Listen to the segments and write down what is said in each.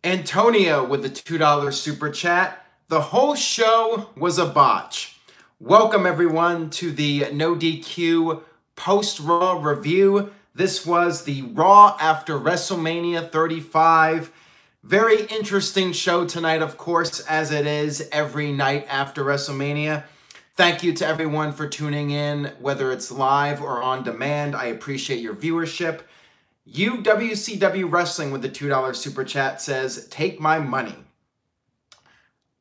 Antonio with the $2 super chat. The whole show was a botch. Welcome everyone to the NoDQ post-Raw review. This was the Raw after WrestleMania 35. Very interesting show tonight, of course, as it is every night after WrestleMania. Thank you to everyone for tuning in, whether it's live or on demand. I appreciate your viewership. WCW Wrestling with the $2 super chat says, take my money.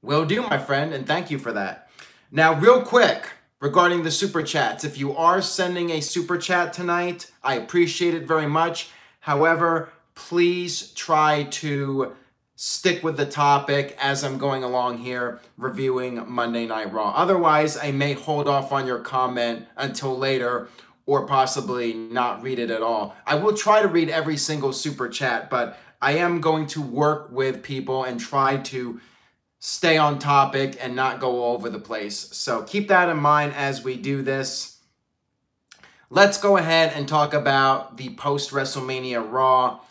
Will do, my friend, and thank you for that. Now, real quick, regarding the super chats, if you are sending a super chat tonight, I appreciate it very much. However, please try to stick with the topic as I'm going along here reviewing Monday Night Raw. Otherwise, I may hold off on your comment until later or possibly not read it at all. I will try to read every single super chat, but I am going to work with people and try to stay on topic and not go all over the place. So keep that in mind as we do this. Let's go ahead and talk about the post-WrestleMania Raw.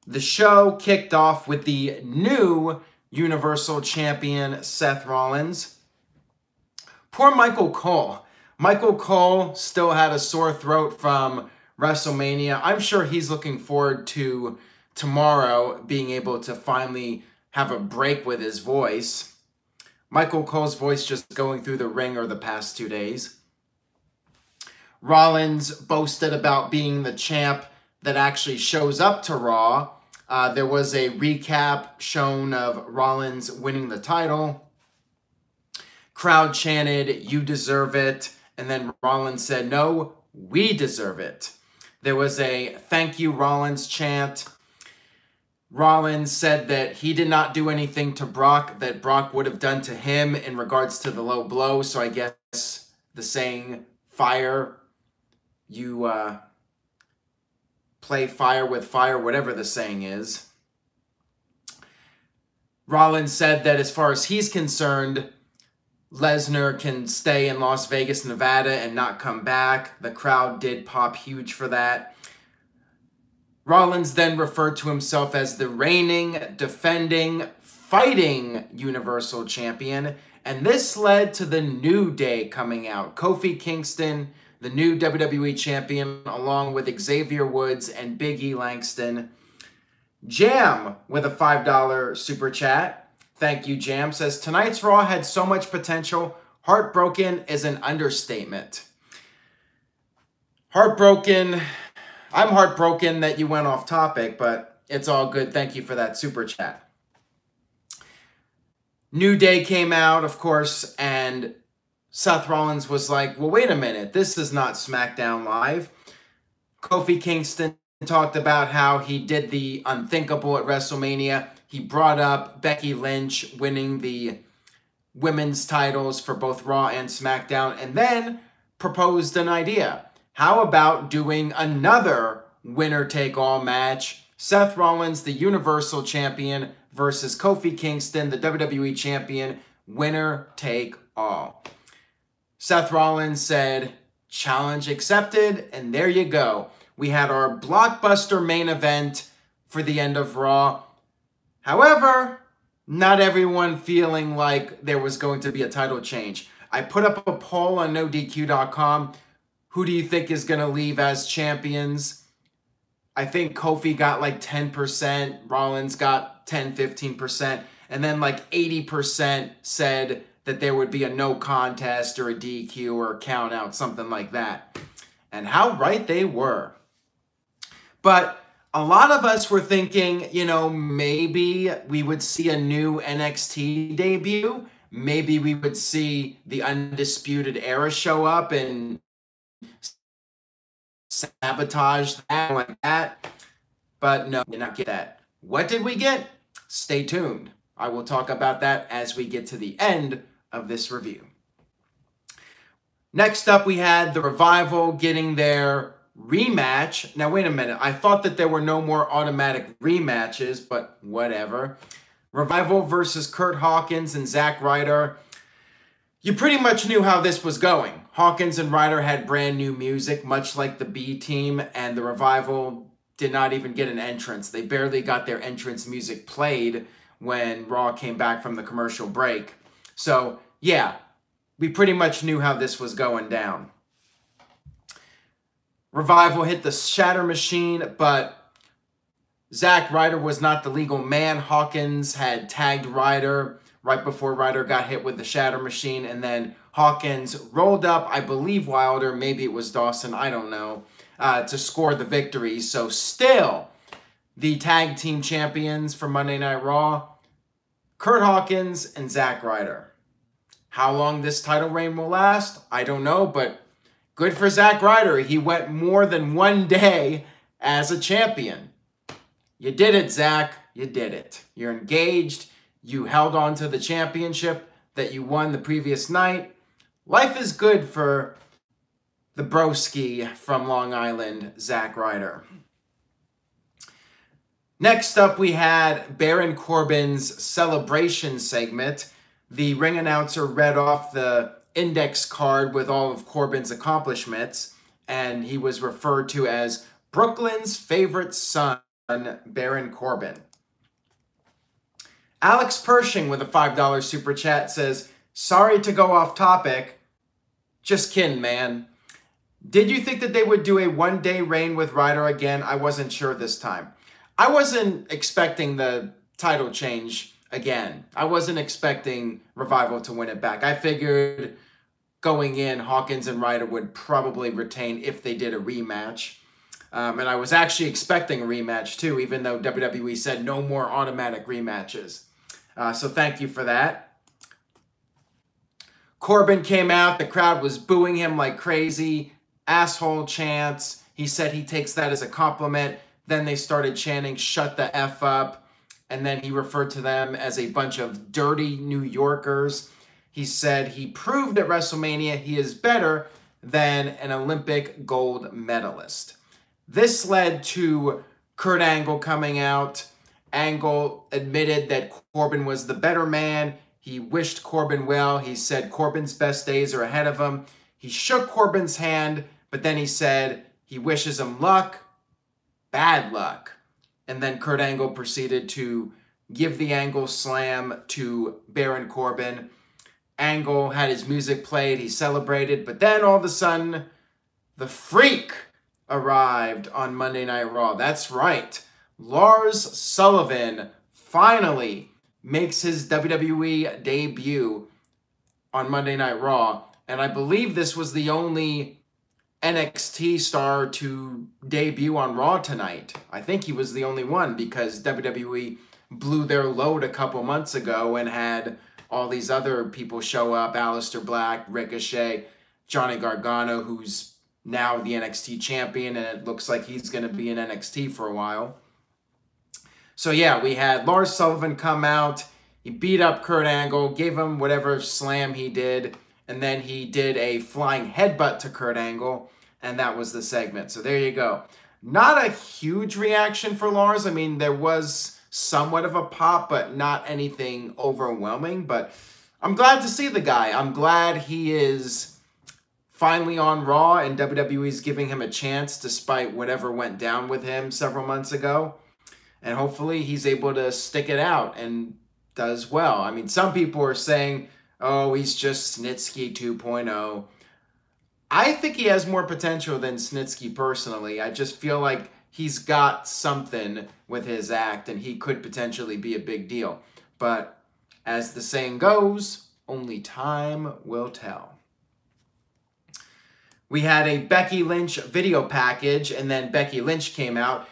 The show kicked off with the new Universal Champion, Seth Rollins. Poor Michael Cole. Michael Cole still had a sore throat from WrestleMania. I'm sure he's looking forward to tomorrow being able to finally have a break with his voice. Michael Cole's voice just going through the ringer the past 2 days. Rollins boasted about being the champ that actually shows up to Raw. There was a recap shown of Rollins winning the title. Crowd chanted, "You deserve it." And then Rollins said, "No, we deserve it." There was a "Thank you, Rollins" chant. Rollins said that he did not do anything to Brock that Brock would have done to him in regards to the low blow. So I guess the saying, fire, you play fire with fire, whatever the saying is. Rollins said that as far as he's concerned, Lesnar can stay in Las Vegas, Nevada and not come back. The crowd did pop huge for that. Rollins then referred to himself as the reigning, defending, fighting Universal Champion. And this led to the New Day coming out. Kofi Kingston, the new WWE Champion, along with Xavier Woods and Big E Langston. Jam with a $5 super chat. Thank you, Jam. Says, tonight's Raw had so much potential. Heartbroken is an understatement. Heartbroken. I'm heartbroken that you went off topic, but it's all good. Thank you for that super chat. New Day came out, of course, and Seth Rollins was like, well, wait a minute. This is not SmackDown Live. Kofi Kingston talked about how he did the unthinkable at WrestleMania. He brought up Becky Lynch winning the women's titles for both Raw and SmackDown, and then proposed an idea. How about doing another winner-take-all match? Seth Rollins, the Universal Champion, versus Kofi Kingston, the WWE Champion, winner-take-all. Seth Rollins said, challenge accepted, and there you go. We had our blockbuster main event for the end of Raw. However, not everyone feeling like there was going to be a title change. I put up a poll on NoDQ.com. Who do you think is going to leave as champions? I think Kofi got like 10%. Rollins got 10, 15%. And then like 80% said that there would be a no contest or a DQ or a count out, something like that. And how right they were. But a lot of us were thinking, you know, maybe we would see a new NXT debut. Maybe we would see the Undisputed Era show up and sabotage that like that. But no, we did not get that. What did we get? Stay tuned. I will talk about that as we get to the end of this review. Next up, we had the Revival getting their rematch. Now, wait a minute. I thought that there were no more automatic rematches, but whatever. Revival versus Curt Hawkins and Zack Ryder. You pretty much knew how this was going. Hawkins and Ryder had brand new music, much like the B Team, and the Revival did not even get an entrance. They barely got their entrance music played when Raw came back from the commercial break. So, yeah, we pretty much knew how this was going down. Revival hit the Shatter Machine, but Zack Ryder was not the legal man. Hawkins had tagged Ryder right before Ryder got hit with the Shatter Machine, and then Hawkins rolled up, I believe Wilder, maybe it was Dawson, I don't know, to score the victory. So still, the tag team champions for Monday Night Raw, Curt Hawkins and Zack Ryder. How long this title reign will last, I don't know, but good for Zack Ryder. He went more than one day as a champion. You did it, Zack. You did it. You're engaged. You held on to the championship that you won the previous night. Life is good for the broski from Long Island, Zack Ryder. Next up, we had Baron Corbin's celebration segment. The ring announcer read off the index card with all of Corbin's accomplishments, and he was referred to as Brooklyn's favorite son, Baron Corbin. Alex Pershing with a $5 super chat says, sorry to go off topic. Just kidding, man. Did you think that they would do a one-day reign with Ryder again? I wasn't sure this time. I wasn't expecting the title change again. I wasn't expecting Revival to win it back. I figured going in, Hawkins and Ryder would probably retain if they did a rematch. And I was actually expecting a rematch too, even though WWE said no more automatic rematches. So thank you for that. Corbin came out. The crowd was booing him like crazy. Asshole chants. He said he takes that as a compliment. Then they started chanting, shut the F up. And then he referred to them as a bunch of dirty New Yorkers. He said he proved at WrestleMania he is better than an Olympic gold medalist. This led to Kurt Angle coming out. Angle admitted that Corbin was the better man. He wished Corbin well. He said Corbin's best days are ahead of him. He shook Corbin's hand, but then he said he wishes him luck, bad luck. And then Kurt Angle proceeded to give the Angle slam to Baron Corbin. Angle had his music played. He celebrated, but then all of a sudden, the Freak arrived on Monday Night Raw. That's right. Lars Sullivan finally makes his WWE debut on Monday Night Raw. And I believe this was the only NXT star to debut on Raw tonight. I think he was the only one because WWE blew their load a couple months ago and had all these other people show up. Alistair Black, Ricochet, Johnny Gargano, who's now the NXT champion, and it looks like he's going to be in NXT for a while. So yeah, we had Lars Sullivan come out. He beat up Kurt Angle, gave him whatever slam he did, and then he did a flying headbutt to Kurt Angle, and that was the segment. So there you go. Not a huge reaction for Lars. I mean, there was somewhat of a pop, but not anything overwhelming. But I'm glad to see the guy. I'm glad he is finally on Raw, and WWE's giving him a chance despite whatever went down with him several months ago. And hopefully he's able to stick it out and does well. I mean, some people are saying, oh, he's just Snitsky 2.0. I think he has more potential than Snitsky personally. I just feel like he's got something with his act and he could potentially be a big deal. But as the saying goes, only time will tell. We had a Becky Lynch video package, and then Becky Lynch came out.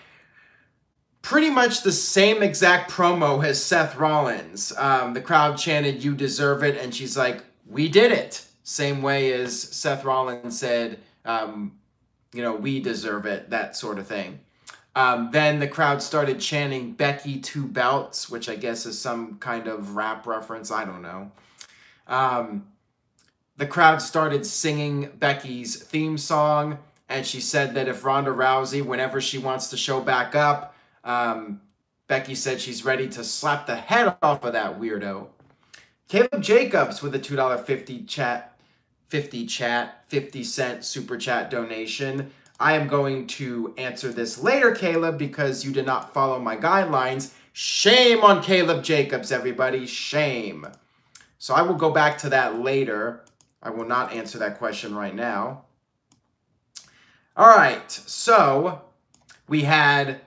Pretty much the same exact promo as Seth Rollins. The crowd chanted, "You deserve it," and she's like, "We did it." Same way as Seth Rollins said, you know, "We deserve it," that sort of thing. Then the crowd started chanting Becky 2 belts, which I guess is some kind of rap reference. I don't know. The crowd started singing Becky's theme song, and she said that if Ronda Rousey, whenever she wants to show back up, Becky said she's ready to slap the head off of that weirdo. Caleb Jacobs with a $2.50 50 cent super chat donation. I am going to answer this later, Caleb, because you did not follow my guidelines. Shame on Caleb Jacobs, everybody. Shame. So I will go back to that later. I will not answer that question right now. All right, so we had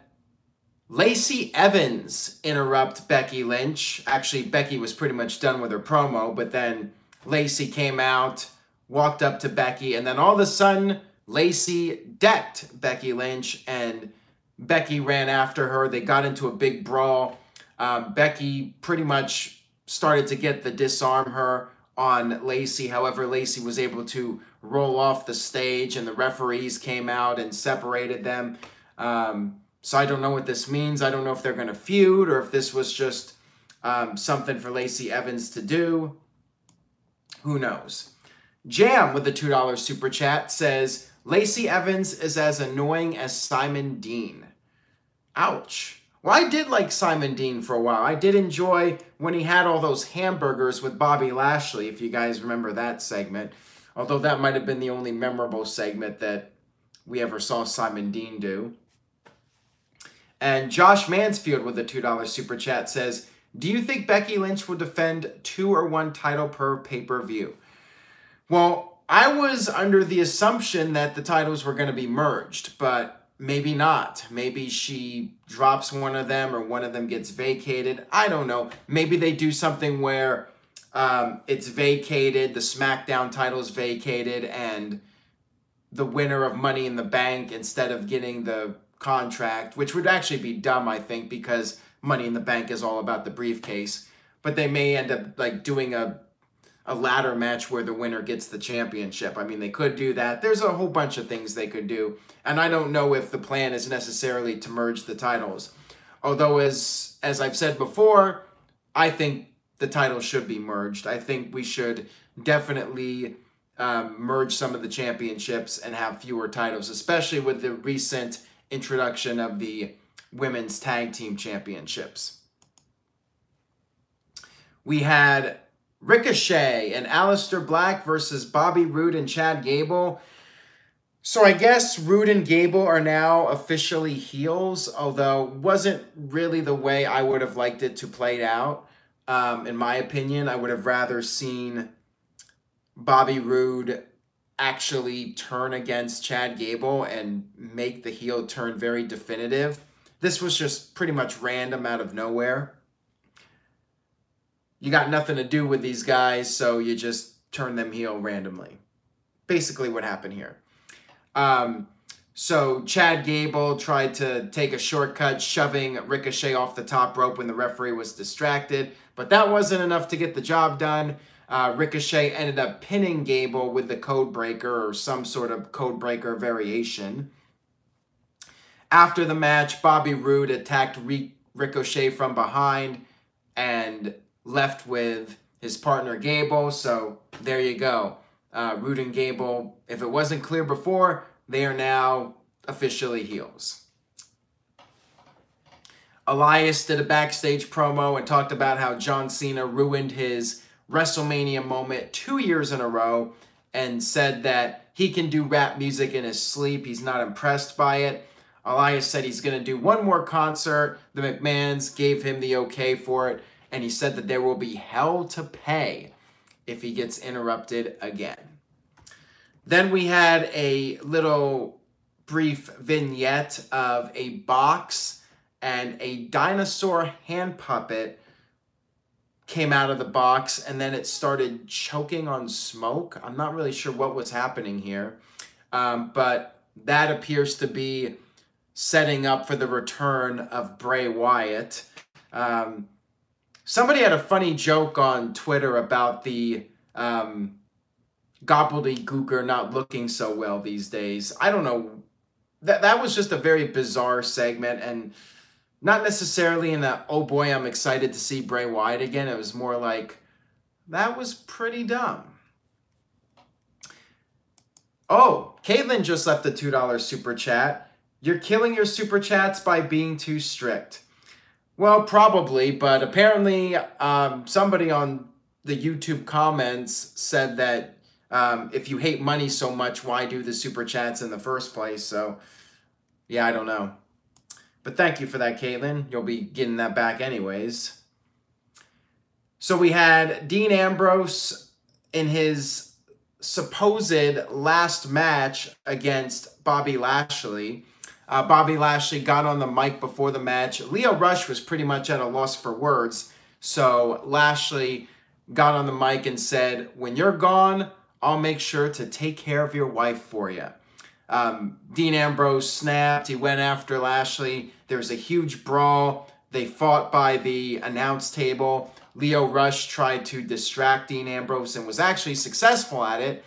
Lacey Evans interrupt Becky Lynch. Actually, Becky was pretty much done with her promo, but then Lacey came out, walked up to Becky, and then all of a sudden, Lacey decked Becky Lynch, and Becky ran after her. They got into a big brawl. Becky pretty much started to get the disarm her on Lacey. However, Lacey was able to roll off the stage, and the referees came out and separated them. So I don't know what this means. I don't know if they're going to feud or if this was just something for Lacey Evans to do. Who knows? Jam with the $2 super chat says, Lacey Evans is as annoying as Simon Dean. Ouch. Well, I did like Simon Dean for a while. I did enjoy when he had all those hamburgers with Bobby Lashley, if you guys remember that segment. Although that might have been the only memorable segment that we ever saw Simon Dean do. And Josh Mansfield with the $2 super chat says, do you think Becky Lynch will defend 2 or 1 title per pay-per-view? Well, I was under the assumption that the titles were going to be merged, but maybe not. Maybe she drops one of them or one of them gets vacated. I don't know. Maybe they do something where it's vacated, the SmackDown title's vacated, and the winner of Money in the Bank, instead of getting the contract, which would actually be dumb, I think, because Money in the Bank is all about the briefcase. But they may end up like doing a ladder match where the winner gets the championship. I mean, they could do that. There's a whole bunch of things they could do. And I don't know if the plan is necessarily to merge the titles. Although, as I've said before, I think the titles should be merged. I think we should definitely merge some of the championships and have fewer titles, especially with the recent introduction of the Women's Tag Team Championships. We had Ricochet and Alistair Black versus Bobby Roode and Chad Gable. So I guess Roode and Gable are now officially heels, although wasn't really the way I would have liked it to play out. In my opinion, I would have rather seen Bobby Roode actually turn against Chad Gable and make the heel turn very definitive. This was just pretty much random out of nowhere. You got nothing to do with these guys, so you just turn them heel randomly. Basically what happened here. So Chad Gable tried to take a shortcut, shoving Ricochet off the top rope when the referee was distracted, but that wasn't enough to get the job done. Ricochet ended up pinning Gable with the code breaker or some sort of code breaker variation. After the match, Bobby Roode attacked Ricochet from behind and left with his partner Gable. So there you go. Roode and Gable, if it wasn't clear before, they are now officially heels. Elias did a backstage promo and talked about how John Cena ruined his WrestleMania moment 2 years in a row and said that he can do rap music in his sleep. He's not impressed by it. Elias said he's going to do one more concert. The McMahons gave him the okay for it, and he said that there will be hell to pay if he gets interrupted again. Then we had a little brief vignette of a box and a dinosaur hand puppet came out of the box, and then it started choking on smoke. I'm not really sure what was happening here, but that appears to be setting up for the return of Bray Wyatt. Somebody had a funny joke on Twitter about the gobbledygooker not looking so well these days. I don't know. That was just a very bizarre segment, and not necessarily in a, oh boy, I'm excited to see Bray Wyatt again. It was more like, that was pretty dumb. Oh, Caitlin just left a $2 super chat. You're killing your super chats by being too strict. Well, probably, but apparently somebody on the YouTube comments said that If you hate money so much, why do the super chats in the first place? So, yeah, I don't know. But thank you for that, Caitlin. You'll be getting that back anyways. So we had Dean Ambrose in his supposed last match against Bobby Lashley. Bobby Lashley got on the mic before the match. Lio Rush was pretty much at a loss for words. So Lashley got on the mic and said, "When you're gone, I'll make sure to take care of your wife for you." Dean Ambrose snapped. He went after Lashley. There was a huge brawl. They fought by the announce table. Lio Rush tried to distract Dean Ambrose and was actually successful at it.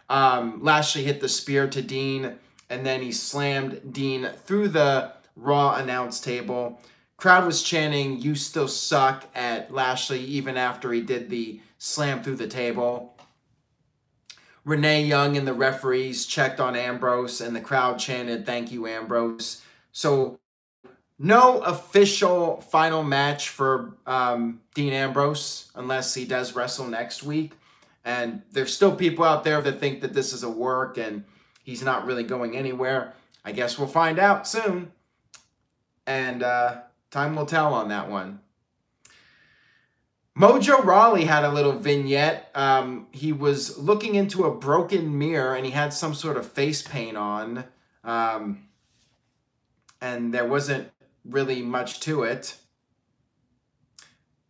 Lashley hit the spear to Dean, and then he slammed Dean through the Raw announce table. Crowd was chanting, "You still suck," at Lashley even after he did the slam through the table. Renee Young and the referees checked on Ambrose, and the crowd chanted, "Thank you, Ambrose." So no official final match for Dean Ambrose unless he does wrestle next week. And there's still people out there that think that this is a work and he's not really going anywhere. I guess we'll find out soon. And time will tell on that one. Mojo Rowley had a little vignette. He was looking into a broken mirror and he had some sort of face paint on. And there wasn't really much to it.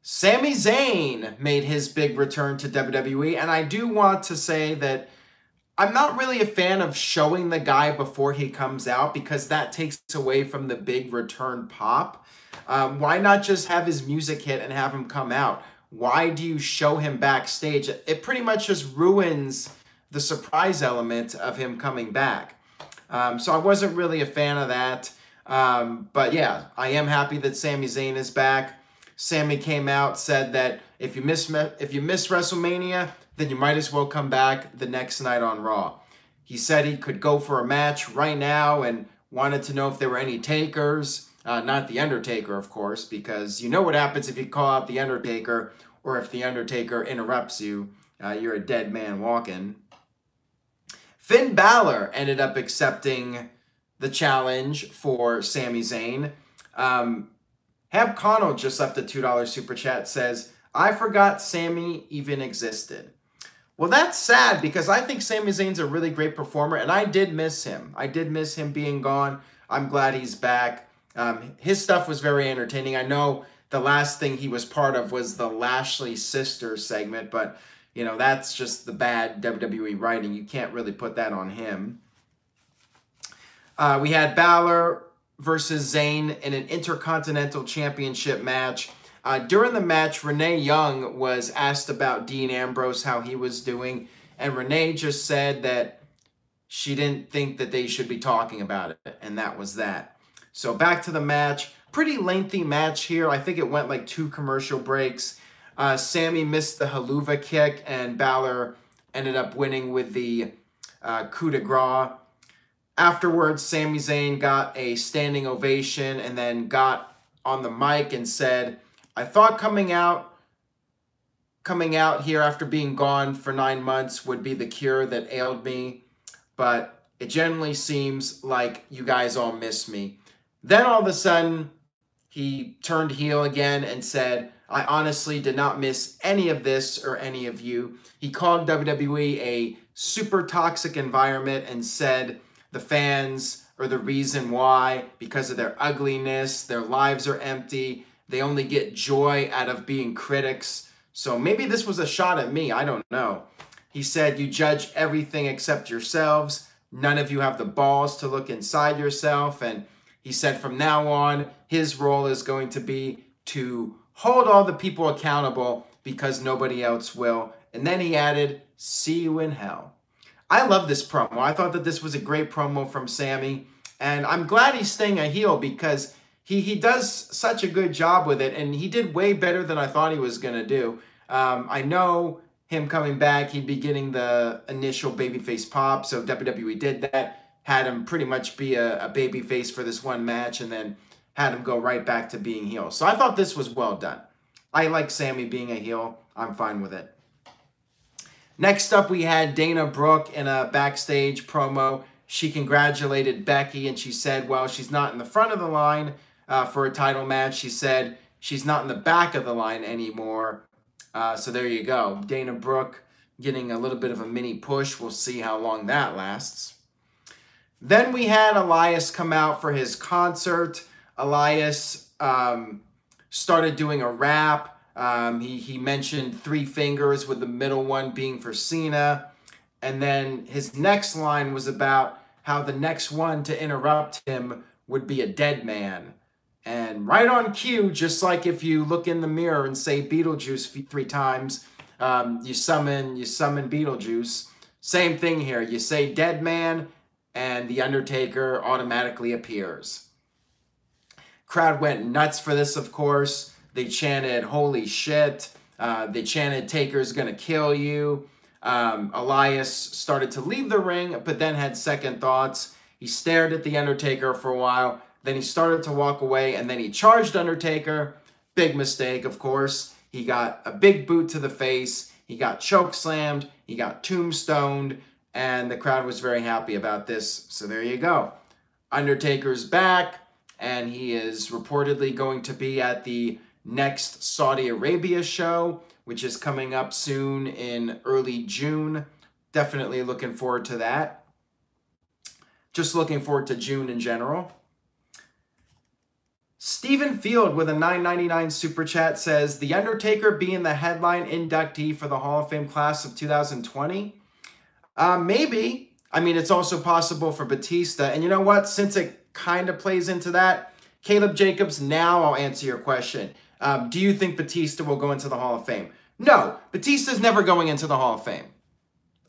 Sami Zayn made his big return to WWE, and I do want to say that I'm not really a fan of showing the guy before he comes out because that takes away from the big return pop. Why not just have his music hit and have him come out? Why do you show him backstage? It pretty much just ruins the surprise element of him coming back. So I wasn't really a fan of that. But yeah, I am happy that Sami Zayn is back. Sami came out, said that if you miss WrestleMania, then you might as well come back the next night on Raw. He said he could go for a match right now and wanted to know if there were any takers. Not The Undertaker, of course, because you know what happens if you call out The Undertaker or if The Undertaker interrupts you. You're a dead man walking. Finn Balor ended up accepting the challenge for Sami Zayn. Heb Connell just left a $2 super chat, says, "I forgot Sami even existed." Well, that's sad because I think Sami Zayn's a really great performer, and I did miss him. I did miss him being gone. I'm glad he's back. His stuff was very entertaining. I know the last thing he was part of was the Lashley Sisters segment, but, you know, that's just the bad WWE writing. You can't really put that on him. We had Balor versus Zayn in an Intercontinental Championship match. During the match, Renee Young was asked about Dean Ambrose, how he was doing, and Renee just said that she didn't think that they should be talking about it, and that was that. So back to the match. Pretty lengthy match here. I think it went like 2 commercial breaks. Sami missed the haluva kick, and Balor ended up winning with the coup de grace. Afterwards, Sami Zayn got a standing ovation and then got on the mic and said, "I thought coming out here after being gone for 9 months would be the cure that ailed me, but it generally seems like you guys all miss me." Then all of a sudden, he turned heel again and said, "I honestly did not miss any of this or any of you." He called WWE a super toxic environment and said the fans are the reason why, because of their ugliness, their lives are empty, they only get joy out of being critics. So maybe this was a shot at me, I don't know. He said, "You judge everything except yourselves. None of you have the balls to look inside yourself." And he said from now on, his role is going to be to hold all the people accountable because nobody else will. And then he added, "See you in hell." I love this promo. I thought that this was a great promo from Sami. And I'm glad he's staying a heel because he does such a good job with it. And he did way better than I thought he was going to do. I know him coming back, he'd be getting the initial babyface pop. So WWE did that. Had him pretty much be a babyface for this one match. And then had him go right back to being heel. So I thought this was well done. I like Sami being a heel. I'm fine with it. Next up, we had Dana Brooke in a backstage promo. She congratulated Becky, and she said, well, she's not in the front of the line for a title match. She said she's not in the back of the line anymore. So there you go. Dana Brooke getting a little bit of a mini push. We'll see how long that lasts. Then we had Elias come out for his concert. Elias started doing a rap. He mentioned 3 fingers, with the middle one being for Cena. And then his next line was about how the next one to interrupt him would be a dead man. And right on cue, just like if you look in the mirror and say Beetlejuice 3 times, you summon Beetlejuice. Same thing here. You say dead man, and the Undertaker automatically appears. Crowd went nuts for this, of course. They chanted, holy shit. They chanted, Taker's gonna kill you. Elias started to leave the ring, but then had second thoughts. He stared at the Undertaker for a while. Then he started to walk away, and then he charged Undertaker. Big mistake, of course. He got a big boot to the face. He got chokeslammed. He got tombstoned. And the crowd was very happy about this. So there you go. Undertaker's back, and he is reportedly going to be at the next Saudi Arabia show, which is coming up soon in early June. Definitely looking forward to that. Just looking forward to June in general. Stephen Field with a $9.99 super chat says, The Undertaker being the headline inductee for the Hall of Fame class of 2020? Maybe. I mean, it's also possible for Batista. And you know what? Since it kind of plays into that, Caleb Jacobs, now I'll answer your question. Do you think Batista will go into the Hall of Fame? No, Batista's never going into the Hall of Fame.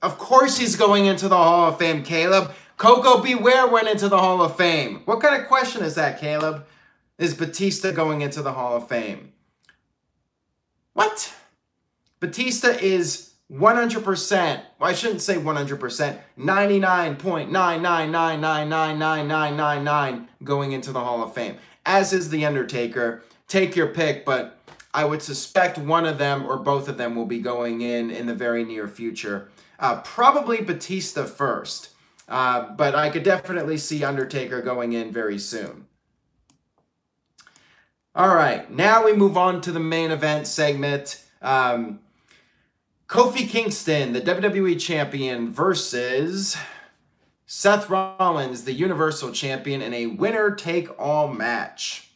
Of course he's going into the Hall of Fame, Caleb. Coco Beware went into the Hall of Fame. What kind of question is that, Caleb? Is Batista going into the Hall of Fame? What? Batista is 100%, well, I shouldn't say 100%, 99.999999999 going into the Hall of Fame, as is The Undertaker. Take your pick, but I would suspect one of them or both of them will be going in the very near future. Probably Batista first, but I could definitely see Undertaker going in very soon. All right, now we move on to the main event segment. Kofi Kingston, the WWE Champion, versus Seth Rollins, the Universal Champion, in a winner-take-all match.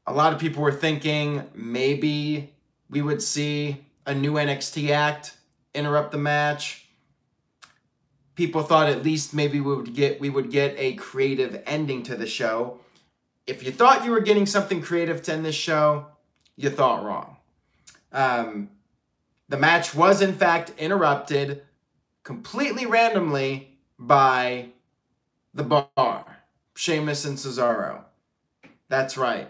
A lot of people were thinking maybe we would see a new NXT act interrupt the match. People thought at least maybe we would get a creative ending to the show. If you thought you were getting something creative to end this show, you thought wrong. The match was, in fact, interrupted completely randomly by The Bar, Sheamus and Cesaro. That's right.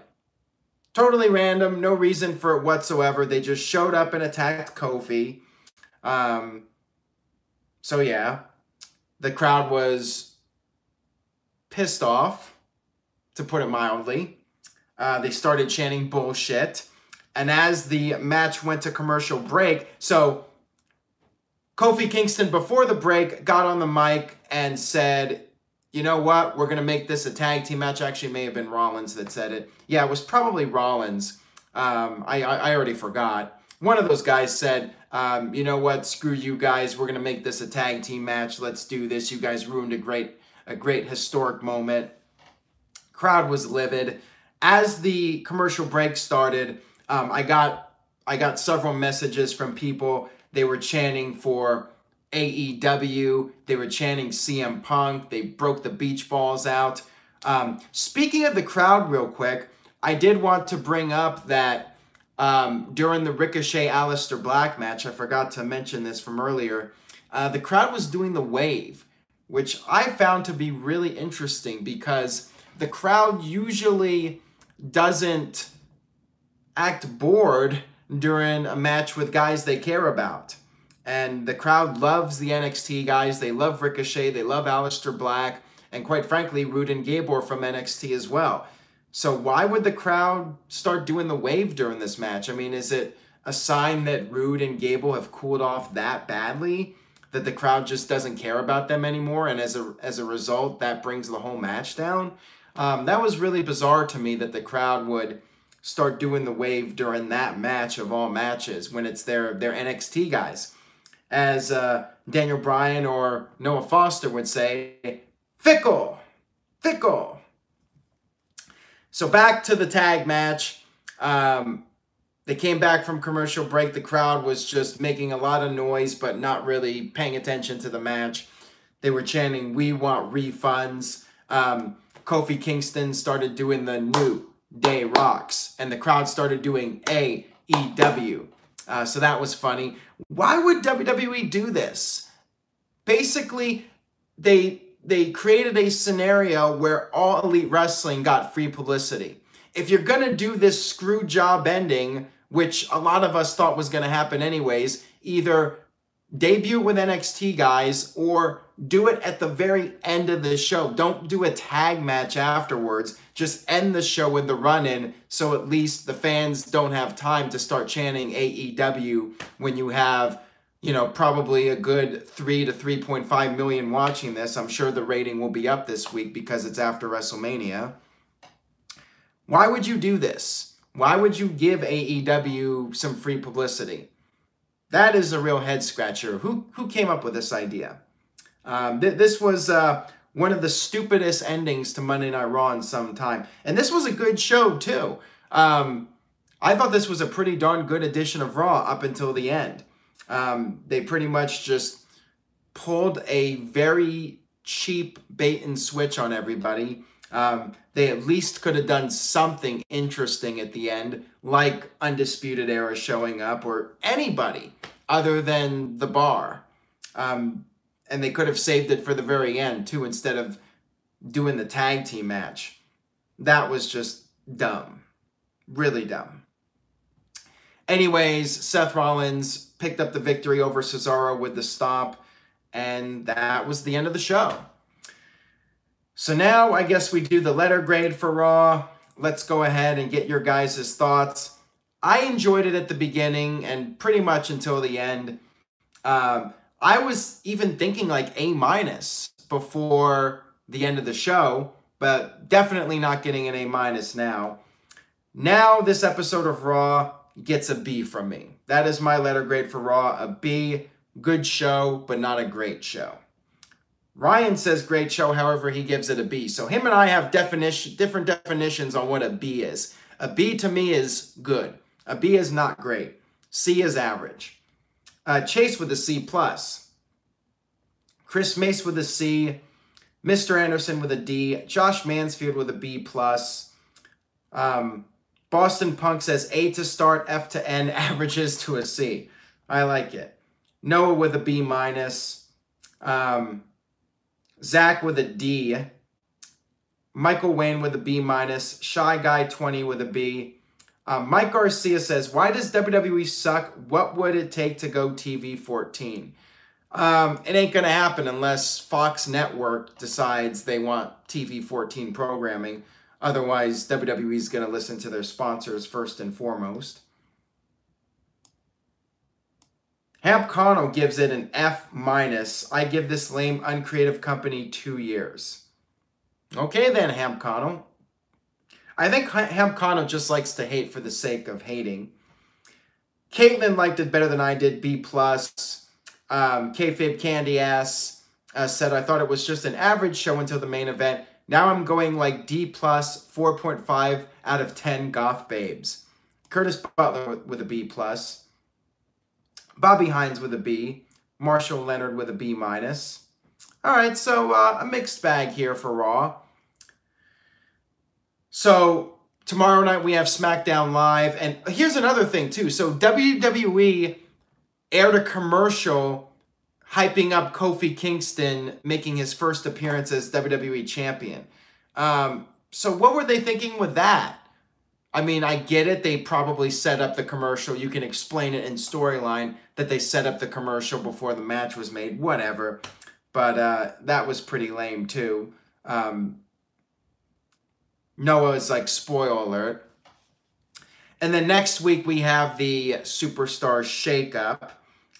Totally random, no reason for it whatsoever. They just showed up and attacked Kofi. So yeah, the crowd was pissed off, to put it mildly. They started chanting bullshit. And as the match went to commercial break, so Kofi Kingston, before the break, got on the mic and said, you know what, we're going to make this a tag team match. Actually, it may have been Rollins that said it. Yeah, it was probably Rollins. I already forgot. One of those guys said, you know what, screw you guys. We're going to make this a tag team match. Let's do this. You guys ruined a great historic moment. Crowd was livid. As the commercial break started, I got several messages from people. They were chanting for AEW. They were chanting CM Punk. They broke the beach balls out. Speaking of the crowd real quick, I did want to bring up that during the Ricochet Alistair Black match, I forgot to mention this from earlier, the crowd was doing the wave, which I found to be really interesting because the crowd usually doesn't act bored during a match with guys they care about. And the crowd loves the NXT guys. They love Ricochet. They love Alistair Black. And quite frankly, Roode and Gable are from NXT as well. So why would the crowd start doing the wave during this match? I mean, is it a sign that Roode and Gable have cooled off that badly that the crowd just doesn't care about them anymore, and as a result, that brings the whole match down. That was really bizarre to me that the crowd would start doing the wave during that match of all matches when it's their NXT guys. As Daniel Bryan or Noah Foster would say, fickle, fickle. So back to the tag match. They came back from commercial break. The crowd was just making a lot of noise, but not really paying attention to the match. They were chanting, "We want refunds." Kofi Kingston started doing the New Day Rocks, and the crowd started doing AEW. So that was funny. Why would WWE do this? Basically, they created a scenario where All Elite Wrestling got free publicity. If you're going to do this screw job ending, which a lot of us thought was going to happen anyways, either debut with NXT guys or do it at the very end of the show. Don't do a tag match afterwards. Just end the show with the run-in so at least the fans don't have time to start chanting AEW when you have, you know, probably a good 3 to 3.5 million watching this. I'm sure the rating will be up this week because it's after WrestleMania. Why would you do this? Why would you give AEW some free publicity? That is a real head scratcher. Who came up with this idea? This was one of the stupidest endings to Monday Night Raw in some time. And this was a good show, too. I thought this was a pretty darn good edition of Raw up until the end. They pretty much just pulled a very cheap bait and switch on everybody. They at least could have done something interesting at the end, like Undisputed Era showing up or anybody other than the Bar. And they could have saved it for the very end, too, instead of doing the tag team match. That was just dumb. Really dumb. Anyways, Seth Rollins picked up the victory over Cesaro with the stomp, and that was the end of the show. So now I guess we do the letter grade for Raw. Let's go ahead and get your guys' thoughts. I enjoyed it at the beginning and pretty much until the end. I was even thinking like A- before the end of the show, but definitely not getting an A- now. Now this episode of Raw gets a B from me. That is my letter grade for Raw, a B. Good show, but not a great show. Ryan says great show, however, he gives it a B. So him and I have different definitions on what a B is. A B to me is good. A B is not great. C is average. Chase with a C+. Chris Mace with a C. Mr. Anderson with a D. Josh Mansfield with a B+. Boston Punk says A to start, F to end, averages to a C. I like it. Noah with a B-. Zack with a D. Michael Wayne with a B-. Shy Guy 20 with a B. Mike Garcia says, why does WWE suck? What would it take to go TV 14? It ain't going to happen unless Fox Network decides they want TV 14 programming. Otherwise, WWE is going to listen to their sponsors first and foremost. Hamp Connell gives it an F-. I give this lame, uncreative company 2 years. Okay then, Hamp Connell. I think Hamp Connell just likes to hate for the sake of hating. Caitlin liked it better than I did, B+. Kayfabe Candy Ass said, I thought it was just an average show until the main event. Now I'm going like D+, 4.5 out of 10 goth babes. Curtis Butler with a B+. Bobby Hines with a B. Marshall Leonard with a B-. All right, so a mixed bag here for Raw. So tomorrow night we have SmackDown Live. And here's another thing, too. So WWE aired a commercial hyping up Kofi Kingston making his first appearance as WWE Champion. So what were they thinking with that? I mean, I get it. They probably set up the commercial. You can explain it in storyline that they set up the commercial before the match was made. Whatever. But that was pretty lame, too. Noah is like, spoiler alert. And then next week we have the Superstar Shakeup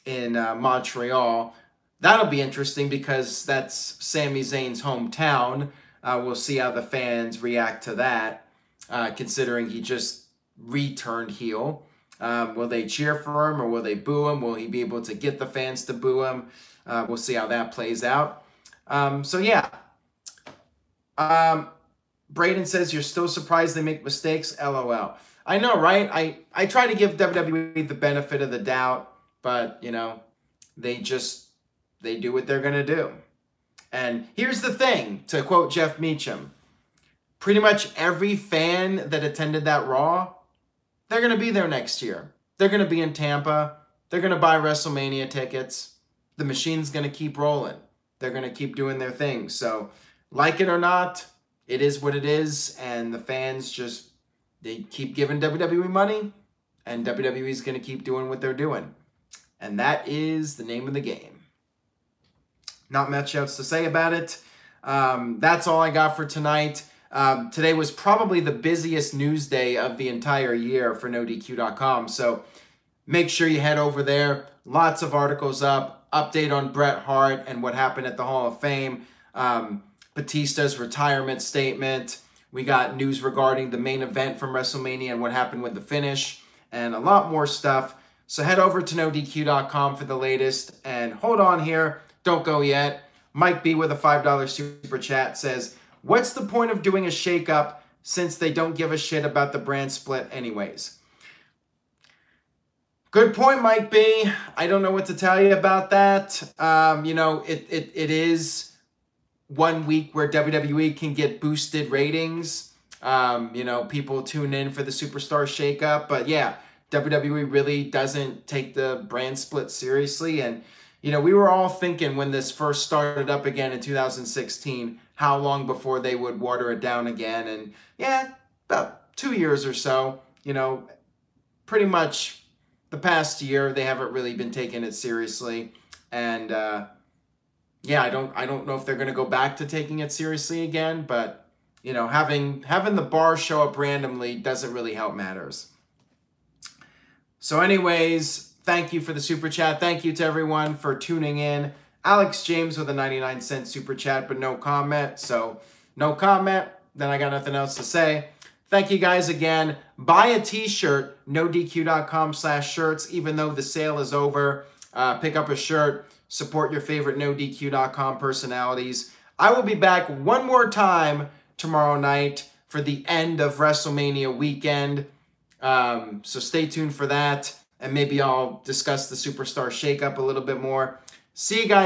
in Montreal. That'll be interesting because that's Sami Zayn's hometown. We'll see how the fans react to that, considering he just returned heel. Will they cheer for him or will they boo him? Will he be able to get the fans to boo him? We'll see how that plays out. So yeah. Braden says, you're still surprised they make mistakes? LOL. I know, right? I try to give WWE the benefit of the doubt, but, you know, they do what they're going to do. And here's the thing, to quote Jeff Meacham, pretty much every fan that attended that Raw, they're going to be there next year. They're going to be in Tampa. They're going to buy WrestleMania tickets. The machine's going to keep rolling. They're going to keep doing their thing. So, like it or not, it is what it is. And the fans just, they keep giving WWE money. And WWE's going to keep doing what they're doing. And that is the name of the game. Not much else to say about it. That's all I got for tonight. Today was probably the busiest news day of the entire year for NoDQ.com. So make sure you head over there. Lots of articles up. Update on Bret Hart and what happened at the Hall of Fame. Batista's retirement statement. We got news regarding the main event from WrestleMania and what happened with the finish. And a lot more stuff. So head over to NoDQ.com for the latest. And hold on here. Don't go yet. Mike B with a $5 super chat says, what's the point of doing a shakeup since they don't give a shit about the brand split anyways? Good point, Mike B. I don't know what to tell you about that. You know, it is 1 week where WWE can get boosted ratings. You know, people tune in for the Superstar Shakeup. But yeah, WWE really doesn't take the brand split seriously. And you know, we were all thinking when this first started up again in 2016, how long before they would water it down again. And yeah, about 2 years or so, you know, pretty much the past year, they haven't really been taking it seriously. And yeah, I don't know if they're going to go back to taking it seriously again, but you know, having the bar show up randomly doesn't really help matters. So anyways, thank you for the super chat. Thank you to everyone for tuning in. Alex James with a 99-cent super chat, but no comment. So no comment. Then I got nothing else to say. Thank you guys again. Buy a t-shirt, NoDQ.com/shirts, even though the sale is over. Pick up a shirt. Support your favorite NoDQ.com personalities. I will be back one more time tomorrow night for the end of WrestleMania weekend. So stay tuned for that. And maybe I'll discuss the Superstar Shakeup a little bit more. See you guys.